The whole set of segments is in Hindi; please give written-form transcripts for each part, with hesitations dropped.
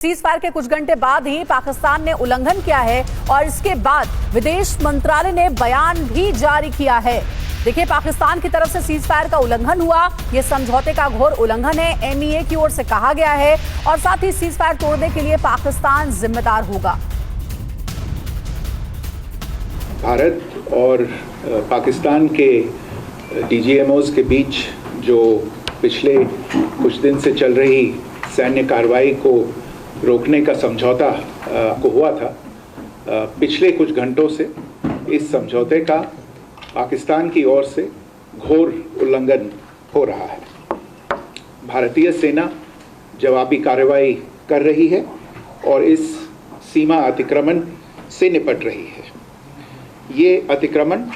सीज फायर के कुछ घंटे बाद ही पाकिस्तान ने उल्लंघन किया है और इसके बाद विदेश मंत्रालय ने बयान भी जारी किया है। देखिए, पाकिस्तान की तरफ से सीज फायर का उल्लंघन हुआ, यह समझौते का घोर उल्लंघन है, एमईए की ओर से कहा गया है और साथ ही सीज फायर तोड़ने के लिए पाकिस्तान जिम्मेदार होगा। भारत और पाकिस्तान के डीजीएमओज के बीच जो पिछले कुछ दिन से चल रही सैन्य कार्रवाई को रोकने का समझौता को हुआ था, पिछले कुछ घंटों से इस समझौते का पाकिस्तान की ओर से घोर उल्लंघन हो रहा है। भारतीय सेना जवाबी कार्रवाई कर रही है और इस सीमा अतिक्रमण से निपट रही है। ये अतिक्रमण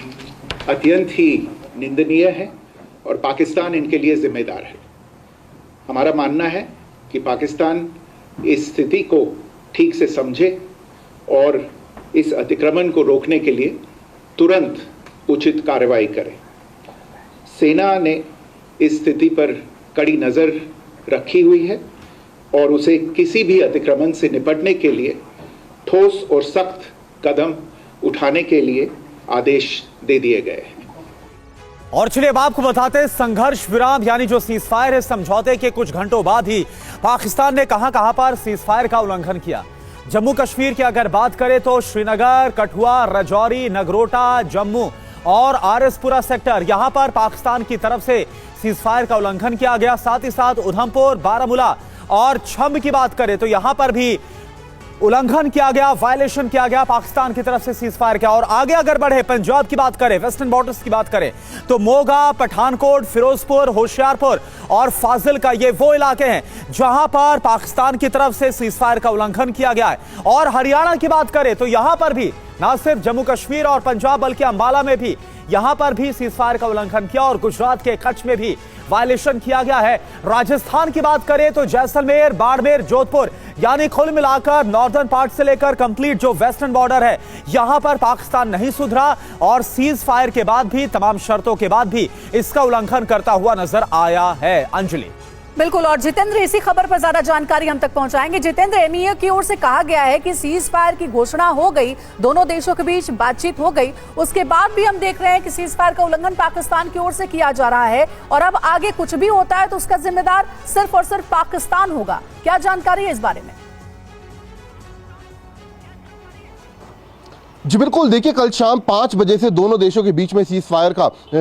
अत्यंत ही निंदनीय है और पाकिस्तान इनके लिए जिम्मेदार है। हमारा मानना है कि पाकिस्तान इस स्थिति को ठीक से समझे और इस अतिक्रमण को रोकने के लिए तुरंत उचित कार्रवाई करे। सेना ने इस स्थिति पर कड़ी नज़र रखी हुई है और उसे किसी भी अतिक्रमण से निपटने के लिए ठोस और सख्त कदम उठाने के लिए आदेश दे दिए गए हैं। और चलिए अब आपको बताते हैं, संघर्ष विराम यानी जो सीज फायर है, समझौते के कुछ घंटों बाद ही पाकिस्तान ने कहां पर सीज फायर का उल्लंघन किया। जम्मू कश्मीर की अगर बात करें तो श्रीनगर, कठुआ, राजौरी, नगरोटा, जम्मू और आरएसपुरा सेक्टर, यहां पर पाकिस्तान की तरफ से सीज फायर का उल्लंघन किया गया। साथ ही साथ उधमपुर, बारामूला और छंब की बात करें तो यहां पर भी उल्लंघन किया गया, वायलेशन किया गया पाकिस्तान की तरफ से सीज फायर किया। और आगे अगर बढ़े, पंजाब की बात करें, वेस्टर्न बॉर्डर्स की बात करें तो मोगा, पठानकोट, फिरोजपुर, होशियारपुर और फाजिल का ये वो इलाके हैं जहां पर पाकिस्तान की तरफ से सीज फायर का उल्लंघन किया गया है। और हरियाणा की बात करें तो यहां पर भी ना सिर्फ जम्मू कश्मीर और पंजाब बल्कि अंबाला में भी यहां पर भी सीज फायर का उल्लंघन किया और गुजरात के कच्छ में भी वायलेशन किया गया है। राजस्थान की बात करें तो जैसलमेर, बाड़मेर, जोधपुर यानी कुल मिलाकर नॉर्दर्न पार्ट से लेकर कंप्लीट जो वेस्टर्न बॉर्डर है, यहां पर पाकिस्तान नहीं सुधरा और सीज फायर के बाद भी, तमाम शर्तों के बाद भी इसका उल्लंघन करता हुआ नजर आया है। अंजलि। बिल्कुल, और जितेंद्र इसी खबर पर ज्यादा जानकारी हम तक पहुंचाएंगे। जितेंद्र, एमईए की ओर से कहा गया है कि सीज फायर की घोषणा हो गई, दोनों देशों के बीच बातचीत हो गई, उसके बाद भी हम देख रहे हैं कि सीज फायर का उल्लंघन पाकिस्तान की ओर से किया जा रहा है और अब आगे कुछ भी होता है तो उसका जिम्मेदार सिर्फ और सिर्फ पाकिस्तान होगा। क्या जानकारी है इस बारे में? जी बिल्कुल, देखिए कल शाम 5 बजे से दोनों देशों के बीच में सीज फायर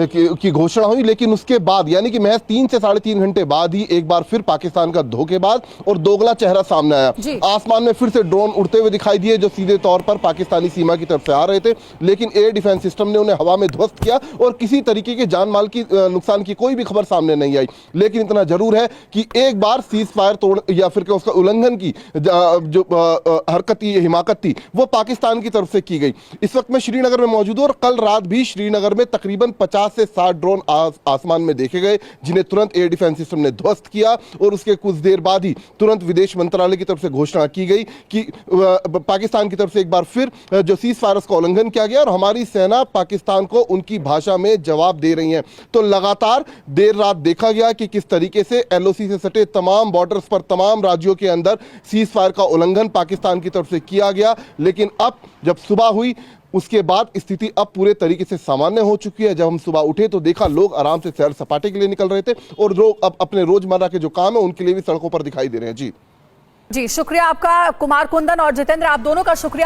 की घोषणा हुई, लेकिन उसके बाद यानी कि महज 3 से 3.5 घंटे बाद ही एक बार फिर पाकिस्तान का धोखेबाज और दोगला चेहरा सामने आया। आसमान में फिर से ड्रोन उड़ते हुए दिखाई दिए जो सीधे तौर पर पाकिस्तानी सीमा की तरफ से आ रहे थे, लेकिन एयर डिफेंस सिस्टम ने उन्हें हवा में ध्वस्त किया और किसी तरीके के जान माल की नुकसान की कोई भी खबर सामने नहीं आई। लेकिन इतना जरूर है कि एक बार सीज फायर तोड़ या फिर उसका उल्लंघन की जो हरकत थी, हिमाकत थी, वो पाकिस्तान की तरफ से की गई। इस वक्त मैं श्रीनगर में मौजूद हूं और कल रात भी श्रीनगर में तकरीबन 50 से 60 ड्रोन आसमान में देखे गए जिन्हें तुरंत एयर डिफेंस सिस्टम ने ध्वस्त किया और उसके कुछ देर बाद ही तुरंत विदेश मंत्रालय की तरफ से घोषणा की गई कि पाकिस्तान की तरफ से एक बार फिर जो सीज फायर का उल्लंघन किया गया और हमारी सेना पाकिस्तान को उनकी भाषा में जवाब दे रही है। तो लगातार देर रात देखा गया कि किस तरीके से एलओसी से सटे तमाम बॉर्डर्स पर, तमाम राज्यों के अंदर सीज फायर का उल्लंघन पाकिस्तान की तरफ से किया गया। लेकिन अब जब सुबह हुई उसके बाद स्थिति अब पूरे तरीके से सामान्य हो चुकी है। जब हम सुबह उठे तो देखा लोग आराम से सैर सपाटे के लिए निकल रहे थे और लोग अब अपने रोजमर्रा के जो काम है उनके लिए भी सड़कों पर दिखाई दे रहे हैं। जी शुक्रिया आपका कुमार कुंदन और जितेंद्र, आप दोनों का शुक्रिया।